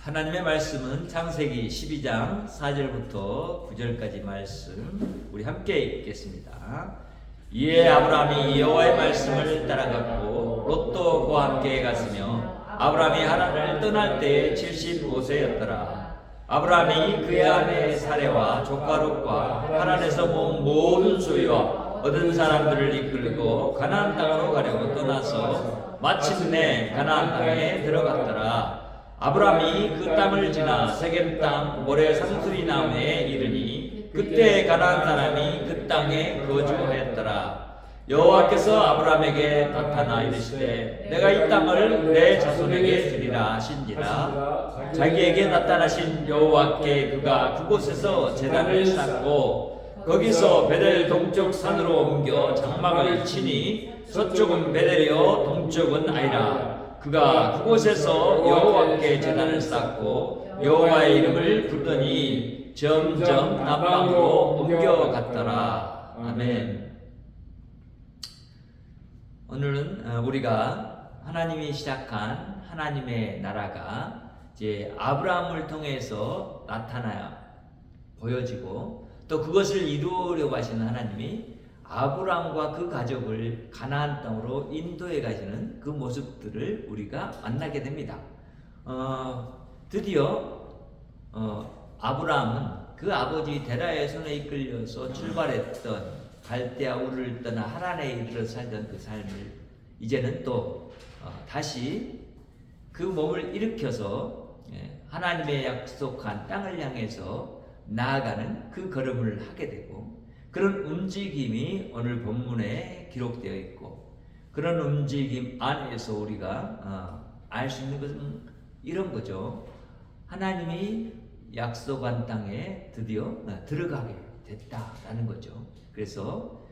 하나님의 말씀은 창세기 12장 4절부터 9절까지 말씀 우리 함께 읽겠습니다. 이에 아브라함이 여호와의 말씀을 따라갔고 롯도 그와 함께 갔으며 아브라함이 하란을 떠날 때에 75세였더라. 아브라함이 그의 아내 사레와 조카 롯과 하란에서 모은 모든 소유와 얻은 사람들을 이끌고 가나안 땅으로 가려고 떠나서 마침내 가나안 땅에 들어갔더라. 아브라함이 그 땅을 지나 세겜 땅 모레 상수리 나무에 이르니 그때 가나안 사람이 그 땅에 거주하였더라. 여호와께서 아브라함에게 나타나 이르시되 내가 이 땅을 내 자손에게 주리라 하신지라. 자기에게 나타나신 여호와께 그가 그곳에서 제단을 쌓고 거기서 베델 동쪽 산으로 옮겨 장막을 치니 서쪽은 베델이요 동쪽은 아이라. 그가 그곳에서 여호와께 제단을 쌓고 여호와의 이름을 부르더니 점점 남방으로 옮겨갔더라. 아멘. 오늘은 우리가 하나님이 시작한 하나님의 나라가 이제 아브라함을 통해서 나타나야 보여지고 또 그것을 이루려고 하시는 하나님이 아브라함과 그 가족을 가나안 땅으로 인도해 가시는 그 모습들을 우리가 만나게 됩니다. 드디어 아브라함은 그 아버지 데라의 손에 이끌려서 출발했던 갈대아 우르를 떠나 하란에 이르러 살던 그 삶을 이제는 또 다시 그 몸을 일으켜서 하나님의 약속한 땅을 향해서 나아가는 그 걸음을 하게 되고, 그런 움직임이 오늘 본문에 기록되어 있고, 그런 움직임 안에서 우리가 알 수 있는 것은 이런 거죠. 하나님이 약속한 땅에 드디어 들어가게 됐다라는 거죠. 그래서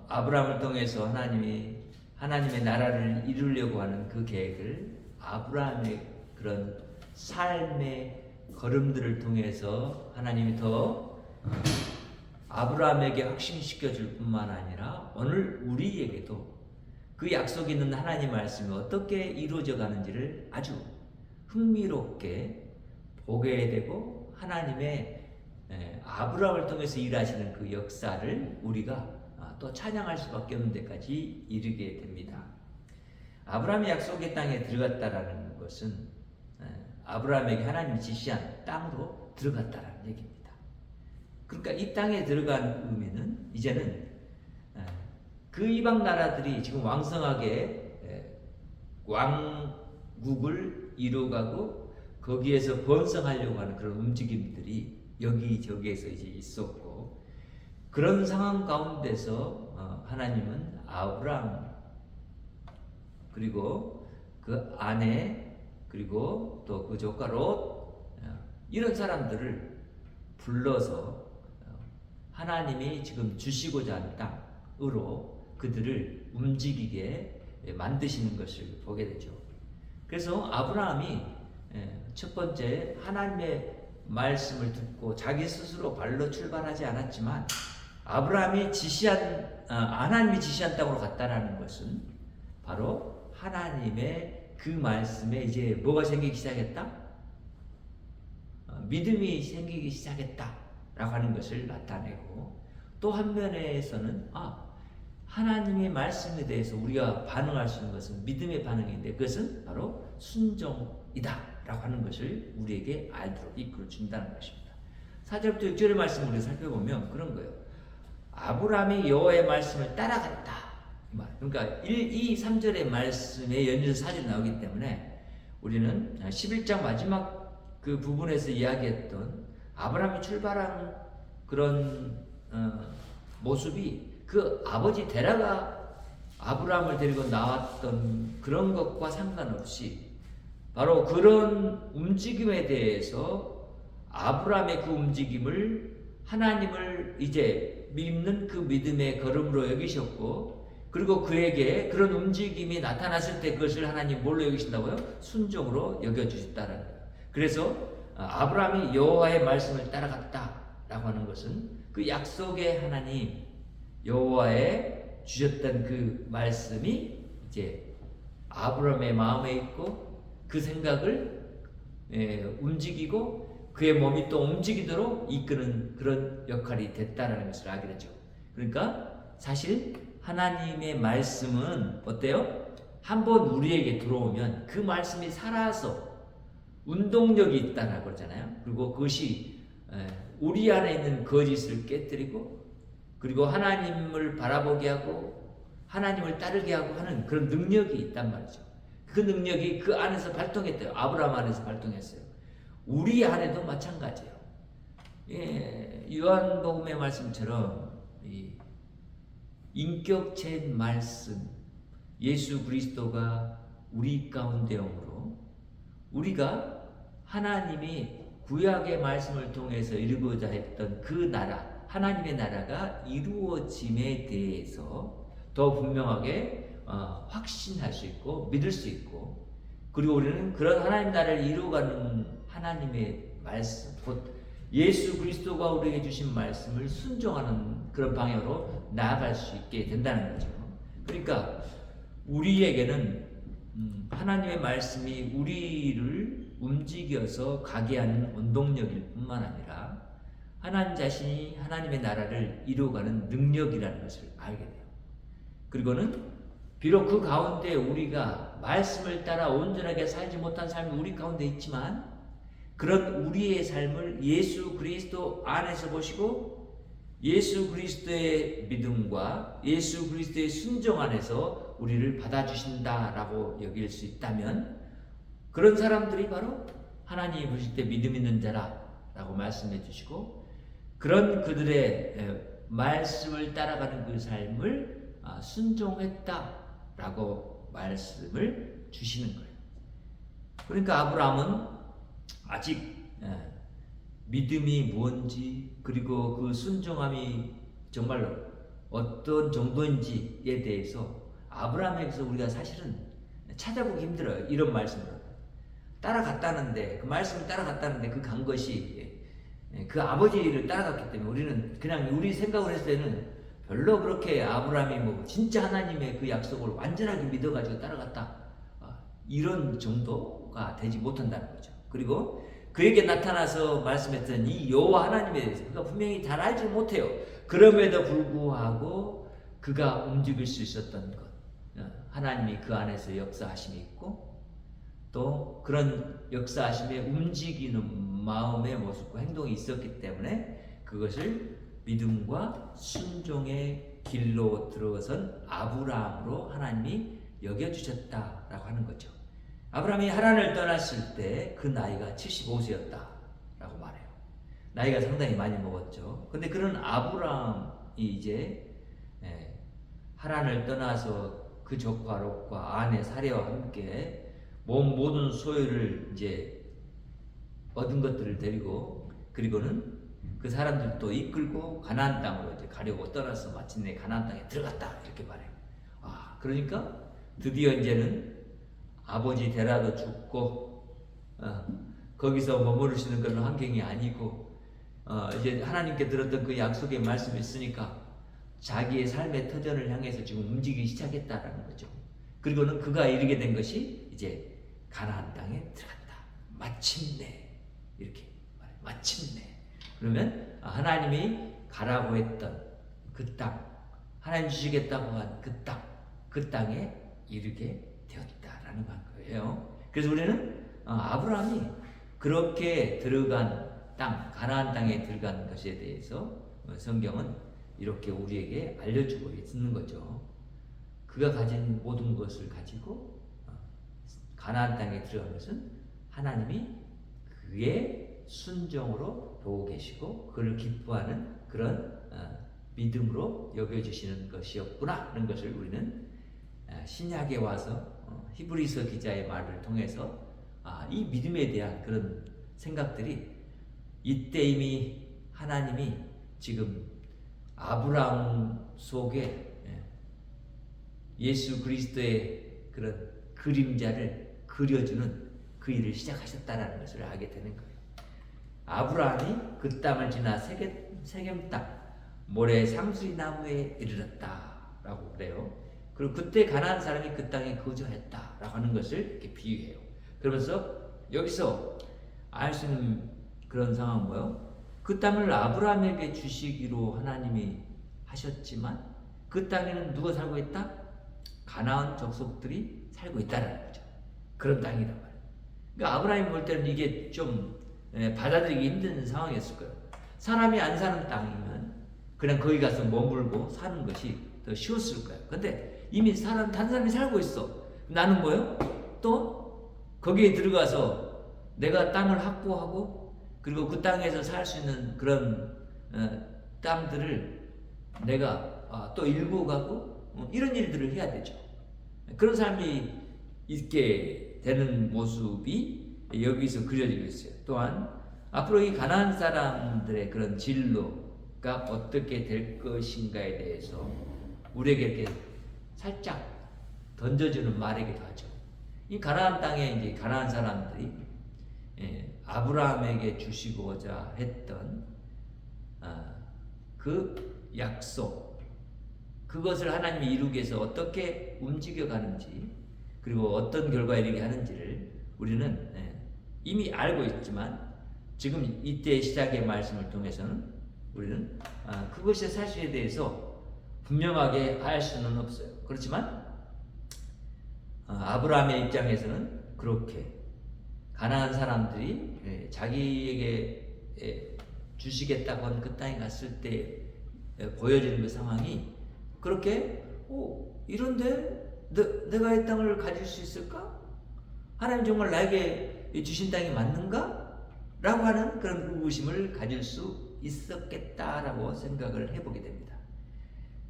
아브라함을 통해서 하나님의 나라를 이루려고 하는 그 계획을 아브라함의 그런 삶의 걸음들을 통해서 하나님이 더 아브라함에게 확신시켜 줄 뿐만 아니라 오늘 우리에게도 그 약속 있는 하나님 말씀이 어떻게 이루어져 가는지를 아주 흥미롭게 보게 되고, 하나님의 아브라함을 통해서 일하시는 그 역사를 우리가 또 찬양할 수밖에 없는 데까지 이르게 됩니다. 아브라함이 약속의 땅에 들어갔다라는 것은 아브라함에게 하나님이 지시한 땅으로 들어갔다라는 얘기입니다. 그러니까 이 땅에 들어간 의미는 이제는 그 이방 나라들이 지금 왕성하게 왕국을 이루어가고 거기에서 번성하려고 하는 그런 움직임들이 여기저기에서 이제 있었고, 그런 상황 가운데서 하나님은 아브라함 그리고 그 아내 그리고 또 그 조카 롯 이런 사람들을 불러서 하나님이 지금 주시고자 하는 땅으로 그들을 움직이게 만드시는 것을 보게 되죠. 그래서 아브라함이 첫 번째 하나님의 말씀을 듣고 자기 스스로 발로 출발하지 않았지만, 아브라함이 하나님이 지시한 땅으로 갔다라는 것은 바로 하나님의 그 말씀에 이제 뭐가 생기기 시작했다? 믿음이 생기기 시작했다라고 하는 것을 나타내고, 또 한 면에서는 하나님의 말씀에 대해서 우리가 반응할 수 있는 것은 믿음의 반응인데 그것은 바로 순종이다 라고 하는 것을 우리에게 알도록 이끌어 준다는 것입니다. 4절부터 6절의 말씀을 우리가 살펴보면 그런 거예요. 아브라함이 여호와의 말씀을 따라갔다. 그러니까 1, 2, 3절의 말씀에 연이어서 4절이 나오기 때문에 우리는 11장 마지막 그 부분에서 이야기했던 아브라함이 출발한 그런 모습이 그 아버지 데라가 아브라함을 데리고 나왔던 그런 것과 상관없이 바로 그런 움직임에 대해서 아브라함의 그 움직임을 하나님을 이제 믿는 그 믿음의 걸음으로 여기셨고, 그리고 그에게 그런 움직임이 나타났을 때 그것을 하나님 뭘로 여기신다고요? 순종으로 여겨주셨다는 거예요. 그래서 아브라함이 여호와의 말씀을 따라갔다라고 하는 것은 그 약속의 하나님 여호와의 주셨던 그 말씀이 이제 아브라함의 마음에 있고 그 생각을 움직이고 그의 몸이 또 움직이도록 이끄는 그런 역할이 됐다라는 것을 알게 되죠. 그러니까 사실 하나님의 말씀은 어때요? 한번 우리에게 들어오면 그 말씀이 살아서 운동력이 있다라고 그러잖아요. 그리고 그것이 우리 안에 있는 거짓을 깨뜨리고 그리고 하나님을 바라보게 하고 하나님을 따르게 하고 하는 그런 능력이 있단 말이죠. 그 능력이 그 안에서 발동했대요. 아브라함 안에서 발동했어요. 우리 안에도 마찬가지예요. 요한복음의 말씀처럼 인격체인 말씀 예수 그리스도가 우리 가운데 오므로 우리가 하나님이 구약의 말씀을 통해서 이루고자 했던 그 나라 하나님의 나라가 이루어짐에 대해서 더 분명하게 확신할 수 있고 믿을 수 있고 그리고 우리는 그런 하나님 나라를 이루어가는 하나님의 말씀 곧 예수 그리스도가 우리에게 주신 말씀을 순종하는 그런 방향으로 나아갈 수 있게 된다는 거죠. 그러니까 우리에게는 하나님의 말씀이 우리를 움직여서 가게 하는 원동력일 뿐만 아니라 하나님 자신이 하나님의 나라를 이루어가는 능력이라는 것을 알게 돼요. 그리고는 비록 그 가운데 우리가 말씀을 따라 온전하게 살지 못한 삶이 우리 가운데 있지만 그런 우리의 삶을 예수 그리스도 안에서 보시고 예수 그리스도의 믿음과 예수 그리스도의 순종 안에서 우리를 받아주신다라고 여길 수 있다면 그런 사람들이 바로 하나님이 보실 때 믿음 있는 자라라고 말씀해 주시고 그런 그들의 말씀을 따라가는 그 삶을 순종했다라고 말씀을 주시는 거예요. 그러니까 아브라함은 아직 믿음이 뭔지 그리고 그 순종함이 정말로 어떤 정도인지에 대해서 아브라함에게서 우리가 사실은 찾아보기 힘들어요. 이런 말씀을 따라갔다는데 그 말씀을 따라갔다는데 그 간 것이 그 아버지를 따라갔기 때문에 우리는 그냥 우리 생각을 했을 때는 별로 그렇게 아브라함이 뭐 진짜 하나님의 그 약속을 완전하게 믿어가지고 따라갔다 이런 정도가 되지 못한다는 거죠. 그리고 그에게 나타나서 말씀했던 이 여호와 하나님에 대해서 그가 분명히 잘 알지 못해요. 그럼에도 불구하고 그가 움직일 수 있었던 것 하나님이 그 안에서 역사하심이 있고 또 그런 역사하심에 움직이는 마음의 모습과 행동이 있었기 때문에 그것을 믿음과 순종의 길로 들어선 아브라함으로 하나님이 여겨주셨다라고 하는 거죠. 아브라함이 하란을 떠났을 때 그 나이가 75세였다라고 말해요. 나이가 상당히 많이 먹었죠. 근데 그런 아브라함이 이제 하란을 떠나서 그 조카 롯과 아내 사레와 함께 몸 모든 소유를 이제 얻은 것들을 데리고 그리고는 그 사람들도 이끌고 가나안 땅으로 이제 가려고 떠나서 마침내 가나안 땅에 들어갔다 이렇게 말해요. 그러니까 드디어 이제는 아버지 데라도 죽고 거기서 머무르시는 그런 환경이 아니고 이제 하나님께 들었던 그 약속의 말씀이 있으니까 자기의 삶의 터전을 향해서 지금 움직이기 시작했다라는 거죠. 그리고는 그가 이르게 된 것이 이제 가나안 땅에 들어갔다. 마침내 이렇게 말해요. 마침내. 그러면 하나님이 가라고 했던 그 땅, 하나님 주시겠다고 한 그 땅에 이르게 되었다라는 거예요. 그래서 우리는 아브라함이 그렇게 들어간 땅, 가나안 땅에 들어간 것에 대해서 성경은 이렇게 우리에게 알려주고 있는 거죠. 그가 가진 모든 것을 가지고 가나안 땅에 들어간 것은 하나님이 그의 순종으로 보고 계시고 그를 기뻐하는 그런 믿음으로 여겨주시는 것이었구나 하는 것을 우리는 신약에 와서 히브리서 기자의 말을 통해서 이 믿음에 대한 그런 생각들이 이때 이미 하나님이 지금 아브라함 속에 예수 그리스도의 그런 그림자를 그려주는 그 일을 시작하셨다는 것을 알게 되는 거예요. 아브라함이 그 땅을 지나 세겜 땅 모래 상수리 나무에 이르렀다라고 그래요. 그리고 그때 가나안 사람이 그 땅에 거주했다라고 하는 것을 이렇게 비유해요. 그러면서 여기서 알 수 있는 그런 상황은 뭐예요? 그 땅을 아브라함에게 주시기로 하나님이 하셨지만 그 땅에는 누가 살고 있다? 가나안 족속들이 살고 있다는 거죠. 그런 땅이란 말이에요. 그러니까 아브라함이 볼 때는 이게 좀 받아들이기 힘든 상황이었을 거예요. 사람이 안 사는 땅이면 그냥 거기 가서 머물고 사는 것이 더 쉬웠을 거예요. 근데 이미 다른 사람이 살고 있어. 나는 뭐예요? 또 거기에 들어가서 내가 땅을 확보하고 그리고 그 땅에서 살 수 있는 그런 땅들을 내가 또 일구 가고 이런 일들을 해야 되죠. 그런 삶이 있게 되는 모습이 여기서 그려지고 있어요. 또한 앞으로 이 가나안 사람들의 그런 진로가 어떻게 될 것인가에 대해서 우리에게 이렇게 살짝 던져주는 말이기도 하죠. 이 가나안 땅에 이제 가나안 사람들이 아브라함에게 주시고자 했던 그 약속, 그것을 하나님이 이루기 위해서 어떻게 움직여가는지 그리고 어떤 결과에 이르게 하는지를 우리는 이미 알고 있지만 지금 이때 시작의 말씀을 통해서는 우리는 그것의 사실에 대해서 분명하게 알 수는 없어요. 그렇지만 아브라함의 입장에서는 그렇게 가나안 사람들이 자기에게 주시겠다고 한 그 땅에 갔을 때 보여지는 그 상황이 그렇게 이런데 내가 이 땅을 가질 수 있을까? 하나님 정말 나에게 주신 땅이 맞는가? 라고 하는 그런 의구심을 가질 수 있었겠다라고 생각을 해보게 됩니다.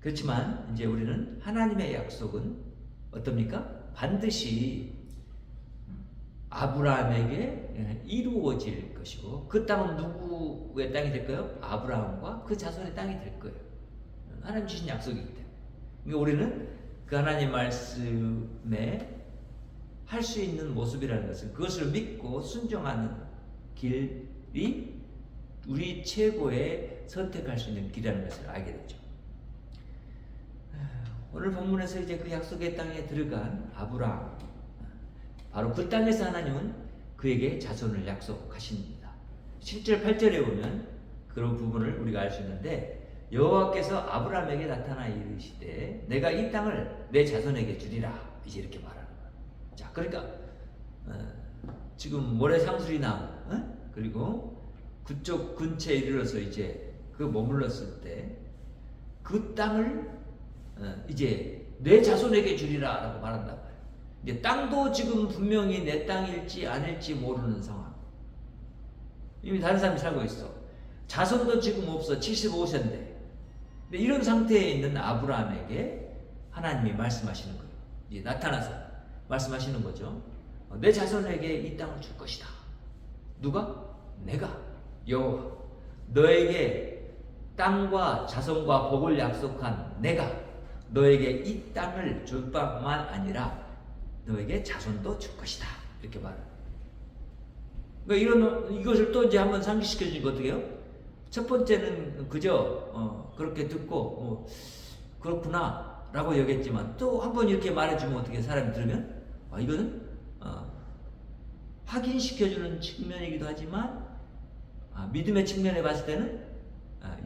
그렇지만 이제 우리는 하나님의 약속은 어떻습니까? 반드시 아브라함에게 이루어질 것이고 그 땅은 누구의 땅이 될까요? 아브라함과 그 자손의 땅이 될 거예요. 하나님 주신 약속이기 때문에. 그러니까 우리는 그 하나님 말씀에 할 수 있는 모습이라는 것은 그것을 믿고 순종하는 길이 우리 최고의 선택할 수 있는 길이라는 것을 알게 되죠. 오늘 본문에서 이제 그 약속의 땅에 들어간 아브라함, 바로 그 땅에서 하나님은 그에게 자손을 약속하십니다. 7절 8절에 보면 그런 부분을 우리가 알 수 있는데 여호와께서 아브라함에게 나타나 이르시되 내가 이 땅을 내 자손에게 주리라, 이제 이렇게 말하는 거예요. 자, 그러니까 지금 모래상술이 나오고 그리고 그쪽 근처에 이르러서 이제 그 머물렀을 때 그 땅을 이제 내 자손에게 주리라 라고 말한단 말이에요. 이제 땅도 지금 분명히 내 땅일지 아닐지 모르는 상황. 이미 다른 사람이 살고 있어. 자손도 지금 없어. 75세인데. 근데 이런 상태에 있는 아브라함에게 하나님이 말씀하시는 거예요. 이제 나타나서 말씀하시는 거죠. 내 자손에게 이 땅을 줄 것이다. 누가? 내가 여호와. 너에게 땅과 자손과 복을 약속한 내가 너에게 이 땅을 줄 뿐만 아니라 너에게 자손도 줄 것이다. 이렇게 말해요. 그러니까 이것을 또 이제 한번 상기시켜 주니까 어떻게 해요? 첫 번째는 그저 그렇게 듣고 그렇구나 라고 여겼지만 또 한번 이렇게 말해주면 어떻게 사람이 들으면 이거는 확인시켜주는 측면이기도 하지만 믿음의 측면에 봤을 때는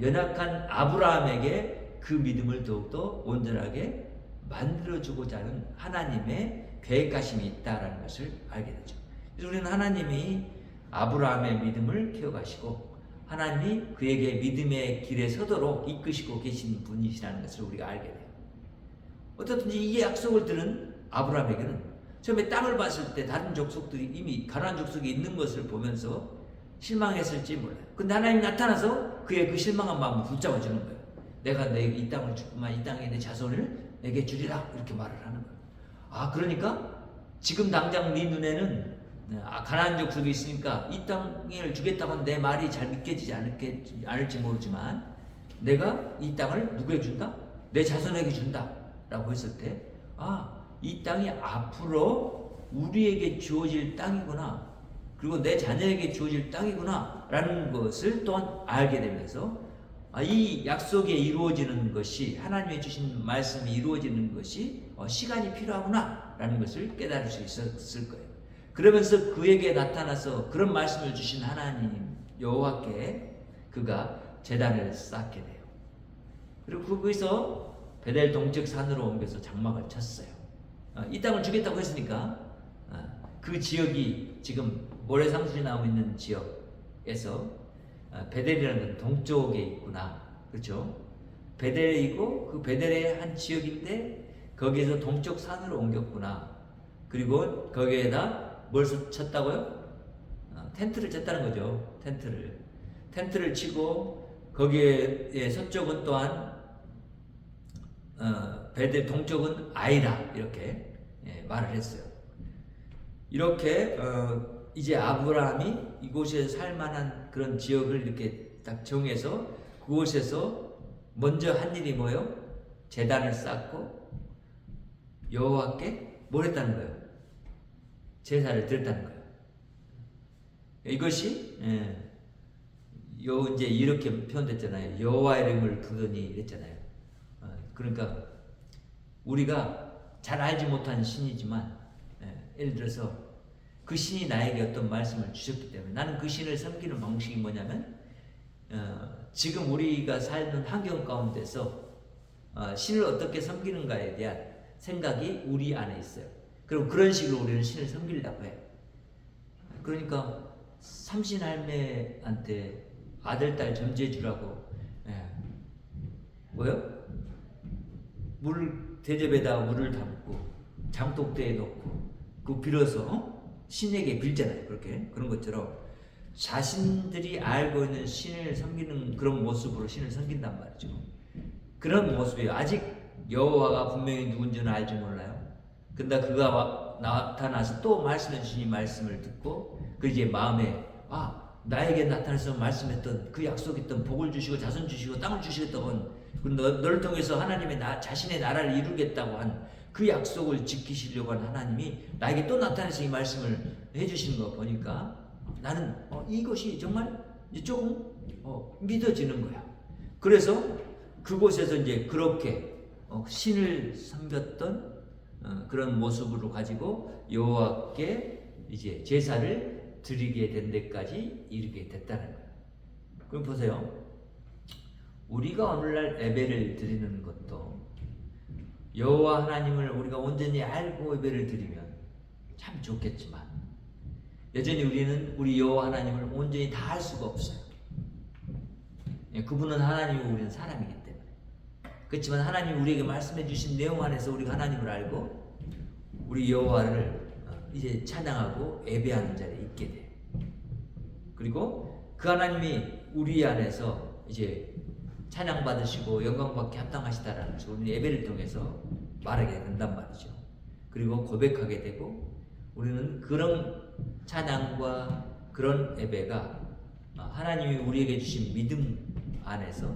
연약한 아브라함에게 그 믿음을 더욱더 온전하게 만들어주고자 하는 하나님의 계획하심이 있다는 것을 알게 되죠. 그래서 우리는 하나님이 아브라함의 믿음을 키워가시고 하나님이 그에게 믿음의 길에 서도록 이끄시고 계신 분이시라는 것을 우리가 알게 돼요. 어떻든지 이 약속을 들은 아브라함에게는 처음에 땅을 봤을 때 다른 족속들이 이미 가나안 족속이 있는 것을 보면서 실망했을지 몰라요. 근데 하나님이 나타나서 그의 그 실망한 마음을 붙잡아 주는 거예요. 내가 내게 이 땅을 주구만 이 땅에 내 자손을 내게 주리라 이렇게 말을 하는 거예요. 그러니까 지금 당장 네 눈에는 가나안 족속이 있으니까 이 땅을 주겠다고 하는 내 말이 잘 믿겨지지 않을지 모르지만 내가 이 땅을 누구에게 준다? 내 자손에게 준다 라고 했을 때 이 땅이 앞으로 우리에게 주어질 땅이구나, 그리고 내 자녀에게 주어질 땅이구나 라는 것을 또한 알게 되면서 이 약속에 이루어지는 것이, 하나님의 주신 말씀이 이루어지는 것이 시간이 필요하구나 라는 것을 깨달을 수 있었을 거예요. 그러면서 그에게 나타나서 그런 말씀을 주신 하나님 여호와께 그가 제단을 쌓게 돼요. 그리고 거기서 베델 동쪽 산으로 옮겨서 장막을 쳤어요. 이 땅을 주겠다고 했으니까 그 지역이 지금 모래상술이 나오고 있는 지역에서 베델이라는 건 동쪽에 있구나. 그렇죠? 베델이고 그 베델의 한 지역인데 거기에서 동쪽 산으로 옮겼구나. 그리고 거기에다 뭘 쳤다고요? 텐트를 쳤다는 거죠. 텐트를 치고 거기에 서쪽은 또한 베델 동쪽은 아이라 이렇게 말을 했어요. 이렇게 이제 아브라함이 이곳에 살만한 그런 지역을 이렇게 딱 정해서 그곳에서 먼저 한 일이 뭐예요? 제단을 쌓고 여호와께 뭘 했다는 거예요? 제사를 드렸다는 거예요. 이것이 이제 이렇게 표현됐잖아요. 여호와의 이름을 부르니 이랬잖아요. 그러니까 우리가 잘 알지 못한 신이지만 예를 들어서 그 신이 나에게 어떤 말씀을 주셨기 때문에 나는 그 신을 섬기는 방식이 뭐냐면 지금 우리가 살는 환경 가운데서 신을 어떻게 섬기는가에 대한 생각이 우리 안에 있어요. 그럼 그런 식으로 우리는 신을 섬기려고 해요. 그러니까 삼신할매한테 아들, 딸 점지해 주라고 뭐요? 대접에다 물을 담고 장독대에 넣고 그 빌어서 신에게 빌잖아요. 그런 것처럼 자신들이 알고 있는 신을 섬기는 그런 모습으로 신을 섬긴단 말이죠. 그런 모습이에요. 아직 여호와가 분명히 누군지는 알지 몰라요. 근데 그가 나타나서 또 말씀해 주신 이 말씀을 듣고 그 이제 마음에 나에게 나타나서 말씀했던 그 약속했던 복을 주시고 자손 주시고 땅을 주시겠다고 너를 통해서 하나님의 자신의 나라를 이루겠다고 한 그 약속을 지키시려고 한 하나님이 나에게 또 나타나서 이 말씀을 해주시는 거 보니까 나는 이것이 정말 이제 조금 믿어지는 거야. 그래서 그곳에서 이제 그렇게 신을 섬겼던 그런 모습으로 가지고 여호와께 이제 제사를 드리게 된 데까지 이르게 됐다는 거예요. 그럼 보세요. 우리가 오늘날 예배를 드리는 것도 여호와 하나님을 우리가 온전히 알고 예배를 드리면 참 좋겠지만 여전히 우리는 우리 여호와 하나님을 온전히 다 알 수가 없어요. 그분은 하나님이고 우리는 사람이기 때문에. 그렇지만 하나님이 우리에게 말씀해 주신 내용 안에서 우리가 하나님을 알고 우리 여호와를 이제 찬양하고 예배하는 자리에 있게 돼요. 그리고 그 하나님이 우리 안에서 이제 찬양 받으시고 영광 받게 합당하시다라는 것을 우리는 예배를 통해서 말하게 된단 말이죠. 그리고 고백하게 되고 우리는 그런 찬양과 그런 예배가 하나님이 우리에게 주신 믿음 안에서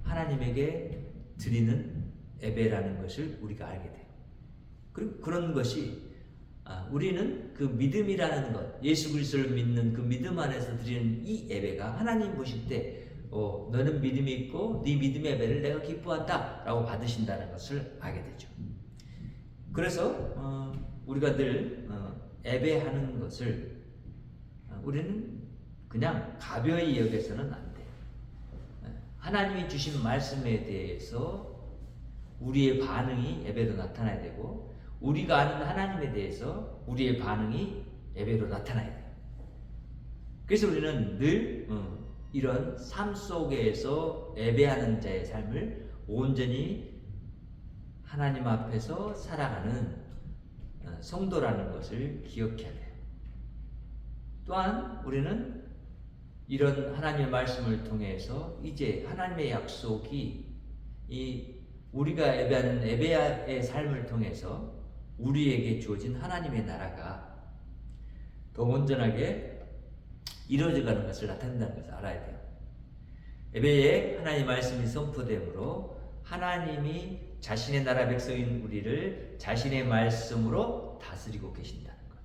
하나님에게 드리는 예배라는 것을 우리가 알게 돼요. 그리고 그런 것이 우리는 그 믿음이라는 것, 예수 그리스도를 믿는 그 믿음 안에서 드리는 이 예배가 하나님 보실 때 너는 믿음이 있고 네 믿음의 예배를 내가 기뻐한다 라고 받으신다는 것을 알게 되죠. 그래서 우리가 늘 예배하는 것을 우리는 그냥 가벼이 여겨서는 안 돼요. 하나님이 주신 말씀에 대해서 우리의 반응이 예배로 나타나야 되고 우리가 아는 하나님에 대해서 우리의 반응이 예배로 나타나야 돼요. 그래서 우리는 늘 이런 삶 속에서 예배하는 자의 삶을 온전히 하나님 앞에서 살아가는 성도라는 것을 기억해야 돼요. 또한 우리는 이런 하나님의 말씀을 통해서 이제 하나님의 약속이 이 우리가 예배하는 예배의 삶을 통해서 우리에게 주어진 하나님의 나라가 더 온전하게 이루어져가는 것을 나타낸다는 것을 알아야 돼요. 예배에 하나님의 말씀이 선포되므로 하나님이 자신의 나라 백성인 우리를 자신의 말씀으로 다스리고 계신다는 것.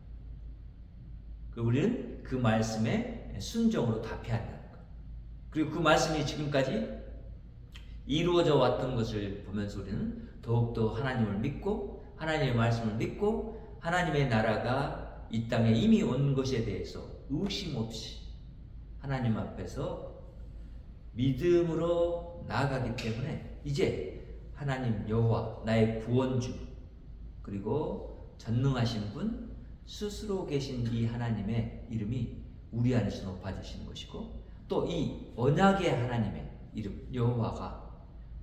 우리는 그 말씀에 순종으로 답해야 한다는 것. 그리고 그 말씀이 지금까지 이루어져 왔던 것을 보면서 우리는 더욱더 하나님을 믿고 하나님의 말씀을 믿고 하나님의 나라가 이 땅에 이미 온 것에 대해서 의심 없이 하나님 앞에서 믿음으로 나아가기 때문에 이제 하나님 여호와 나의 구원주 그리고 전능하신 분 스스로 계신 이 하나님의 이름이 우리 안에서 높아지시는 것이고 또 이 언약의 하나님의 이름 여호와가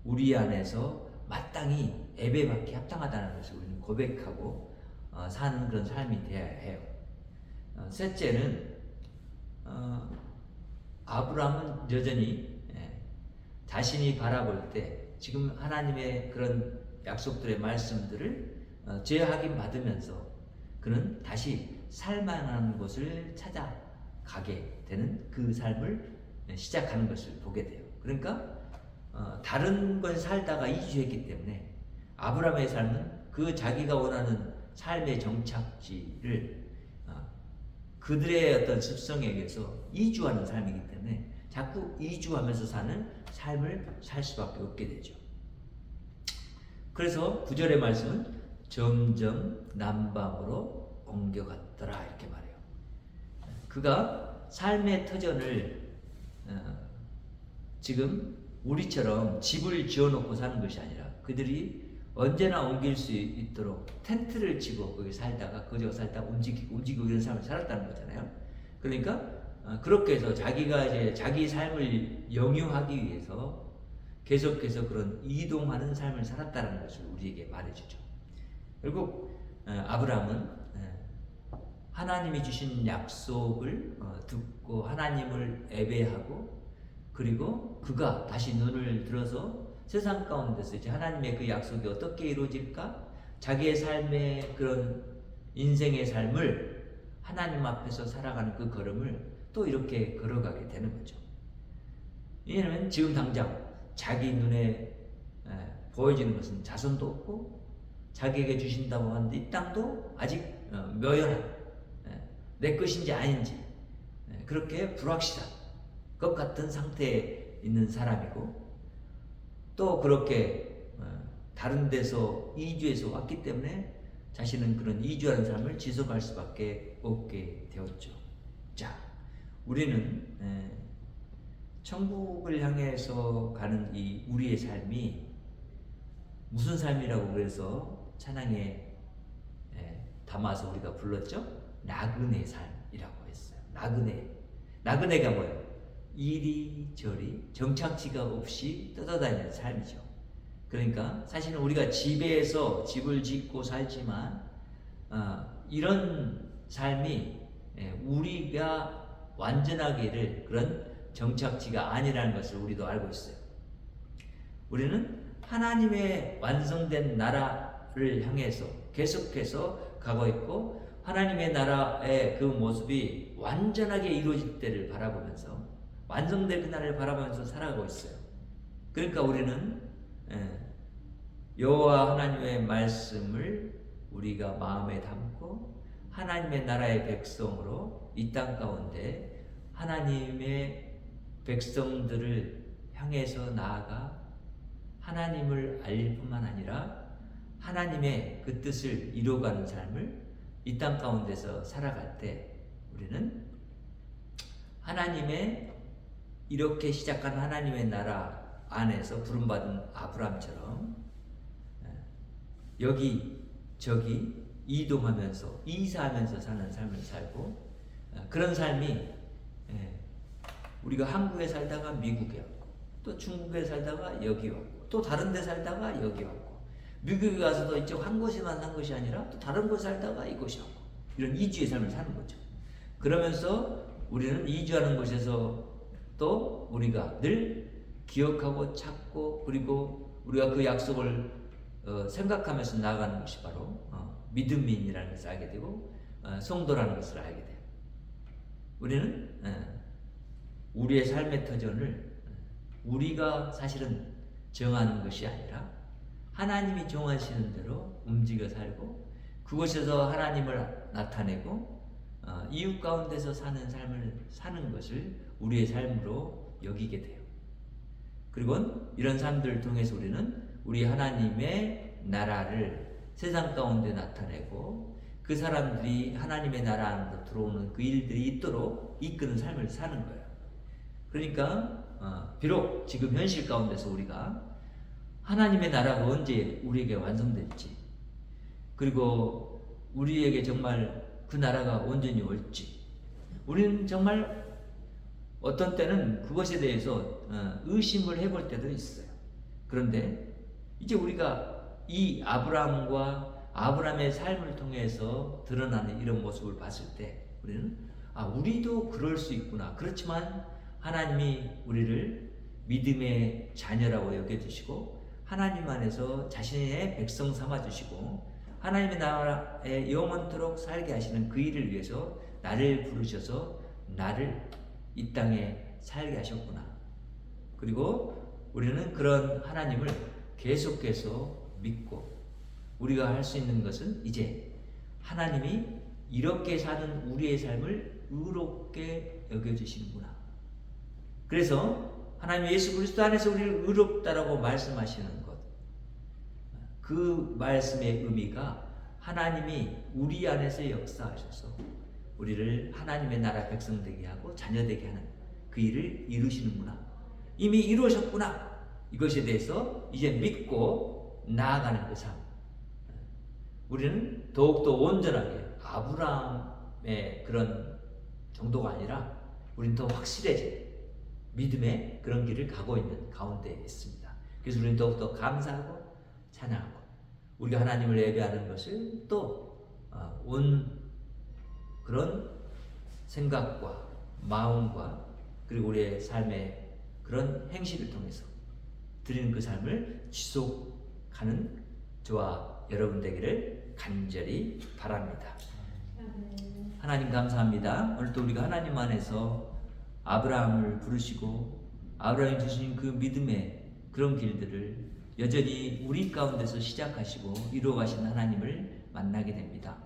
우리 안에서 마땅히 예배받기 합당하다는 것을 우리는 고백하고 사는 그런 삶이 되어야 해요. 셋째는 아브라함은 여전히 자신이 바라볼 때 지금 하나님의 그런 약속들의 말씀들을 제하긴 받으면서 그는 다시 살만한 곳을 찾아가게 되는 그 삶을 시작하는 것을 보게 돼요. 그러니까 다른 곳에 살다가 이주했기 때문에 아브라함의 삶은 그 자기가 원하는 삶의 정착지를 그들의 어떤 습성에 의해서 이주하는 삶이기 때문에 자꾸 이주하면서 사는 삶을 살 수밖에 없게 되죠. 그래서 9절의 말씀은 점점 남방으로 옮겨갔더라 이렇게 말해요. 그가 삶의 터전을 지금 우리처럼 집을 지어놓고 사는 것이 아니라 그들이 언제나 옮길 수 있도록 텐트를 치고 거기 살다가 거기서 살다가 움직이고 이런 삶을 살았다는 거잖아요. 그러니까 그렇게 해서 자기가 이제 자기 삶을 영유하기 위해서 계속해서 그런 이동하는 삶을 살았다는 것을 우리에게 말해주죠. 결국 아브라함은 하나님이 주신 약속을 듣고 하나님을 예배하고 그리고 그가 다시 눈을 들어서 세상 가운데서 이제 하나님의 그 약속이 어떻게 이루어질까? 자기의 삶의 그런 인생의 삶을 하나님 앞에서 살아가는 그 걸음을 또 이렇게 걸어가게 되는 거죠. 왜냐하면 지금 당장 자기 눈에 보여지는 것은 자손도 없고 자기에게 주신다고 하는데 이 땅도 아직 묘연한 내 것인지 아닌지 그렇게 불확실한 것 같은 상태에 있는 사람이고 또 그렇게 다른 데서 이주해서 왔기 때문에 자신은 그런 이주하는 삶을 지속할 수밖에 없게 되었죠. 자, 우리는 천국을 향해서 가는 이 우리의 삶이 무슨 삶이라고 그래서 찬양에 담아서 우리가 불렀죠? 나그네 삶이라고 했어요. 나그네가 뭐예요? 이리저리 정착지가 없이 떠돌아다니는 삶이죠. 그러니까 사실은 우리가 집에서 집을 짓고 살지만 이런 삶이 우리가 완전하기를 그런 정착지가 아니라는 것을 우리도 알고 있어요. 우리는 하나님의 완성된 나라를 향해서 계속해서 가고 있고 하나님의 나라의 그 모습이 완전하게 이루어질 때를 바라보면서 완성될 그날을 바라보면서 살아가고 있어요. 그러니까 우리는 여호와 하나님의 말씀을 우리가 마음에 담고 하나님의 나라의 백성으로 이 땅 가운데 하나님의 백성들을 향해서 나아가 하나님을 알릴 뿐만 아니라 하나님의 그 뜻을 이루어가는 삶을 이 땅 가운데서 살아갈 때 우리는 하나님의 이렇게 시작한 하나님의 나라 안에서 부름받은 아브라함처럼 여기저기 이동하면서 이사하면서 사는 삶을 살고 그런 삶이 우리가 한국에 살다가 미국에 왔고 또 중국에 살다가 여기 왔고 또 다른 데 살다가 여기 왔고 미국에 가서도 이쪽 한 곳에만 산 것이 아니라 또 다른 곳에 살다가 이곳이 왔고 이런 이주의 삶을 사는 거죠. 그러면서 우리는 이주하는 곳에서 또 우리가 늘 기억하고 찾고 그리고 우리가 그 약속을 생각하면서 나아가는 것이 바로 믿음인이라는 것을 알게 되고 성도라는 것을 알게 돼요. 우리는 우리의 삶의 터전을 우리가 사실은 정하는 것이 아니라 하나님이 정하시는 대로 움직여 살고 그곳에서 하나님을 나타내고 이웃 가운데서 사는 삶을 사는 것을 우리의 삶으로 여기게 돼요. 그리고 이런 삶들을 통해서 우리는 우리 하나님의 나라를 세상 가운데 나타내고 그 사람들이 하나님의 나라 안으로 들어오는 그 일들이 있도록 이끄는 삶을 사는 거예요. 그러니까 비록 지금 현실 가운데서 우리가 하나님의 나라가 언제 우리에게 완성될지, 그리고 우리에게 정말 그 나라가 온전히 올지, 우리는 정말 어떤 때는 그것에 대해서 의심을 해볼 때도 있어요. 그런데 이제 우리가 이 아브라함의 삶을 통해서 드러나는 이런 모습을 봤을 때 우리는 우리도 그럴 수 있구나. 그렇지만 하나님이 우리를 믿음의 자녀라고 여겨주시고 하나님 안에서 자신의 백성 삼아주시고 하나님의 나라에 영원토록 살게 하시는 그 일을 위해서 나를 부르셔서 나를 이 땅에 살게 하셨구나. 그리고 우리는 그런 하나님을 계속해서 믿고 우리가 할 수 있는 것은 이제 하나님이 이렇게 사는 우리의 삶을 의롭게 여겨주시는구나. 그래서 하나님 예수 그리스도 안에서 우리를 의롭다라고 말씀하시는 것, 그 말씀의 의미가 하나님이 우리 안에서 역사하셔서 우리를 하나님의 나라 백성 되게 하고 자녀 되게 하는 그 일을 이루시는구나. 이미 이루셨구나. 이것에 대해서 이제 믿고 나아가는 그 삶. 우리는 더욱더 온전하게 아브라함의 그런 정도가 아니라 우리는 더 확실해진 믿음의 그런 길을 가고 있는 가운데 있습니다. 그래서 우리는 더욱더 감사하고 찬양하고 우리가 하나님을 예배하는 것을 또 온 그런 생각과 마음과 그리고 우리의 삶의 그런 행실을 통해서 드리는 그 삶을 지속하는 저와 여러분 되기를 간절히 바랍니다. 하나님 감사합니다. 오늘도 우리가 하나님 안에서 아브라함을 부르시고 아브라함이 주신 그 믿음의 그런 길들을 여전히 우리 가운데서 시작하시고 이루어가신 하나님을 만나게 됩니다.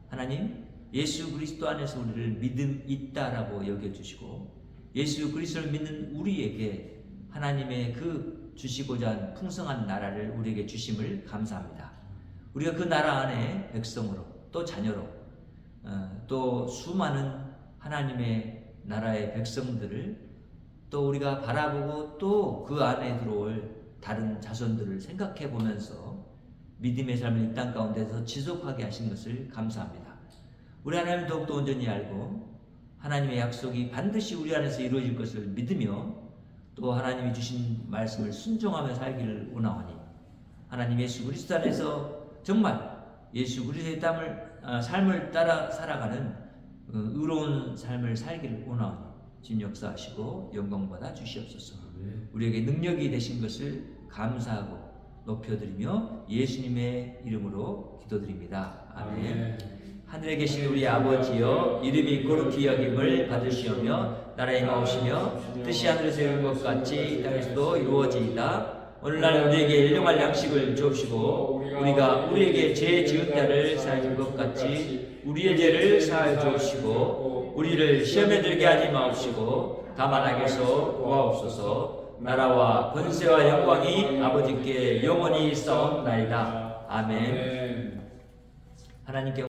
하나님, 예수 그리스도 안에서 우리를 믿음 있다라고 여겨주시고 예수 그리스도를 믿는 우리에게 하나님의 그 주시고자 한 풍성한 나라를 우리에게 주심을 감사합니다. 우리가 그 나라 안에 백성으로 또 자녀로 또 수많은 하나님의 나라의 백성들을 또 우리가 바라보고 또 그 안에 들어올 다른 자손들을 생각해 보면서 믿음의 삶을 이 땅 가운데서 지속하게 하신 것을 감사합니다. 우리 하나님 더욱더 온전히 알고 하나님의 약속이 반드시 우리 안에서 이루어질 것을 믿으며 또 하나님이 주신 말씀을 순종하며 살기를 원하오니 하나님 예수 그리스도 안에서 정말 예수 그리스도의 삶을 따라 살아가는 의로운 삶을 살기를 원하오니 지금 역사하시고 영광 받아 주시옵소서. 우리에게 능력이 되신 것을 감사하고 높여드리며 예수님의 이름으로 기도드립니다. 아멘. 하늘에 계신 우리 아버지여, 이름이 거룩히 여김을 받으시오며 나라에 임하오시며 뜻이 하늘에서 이룬 것 같이 이 땅에서도 이루어지이다. 오늘날 우리에게 일용할 양식을 주옵시고 우리가 우리에게 죄 지었다를 사하여 준 것 같이 우리의 죄를 사하여 주옵시고 우리를 시험에 들게 하지 마옵시고 다만 악에서 구하옵소서. 나라와 권세와 영광이 아버지께 영원히 있사옵나이다. 아멘. 하나님께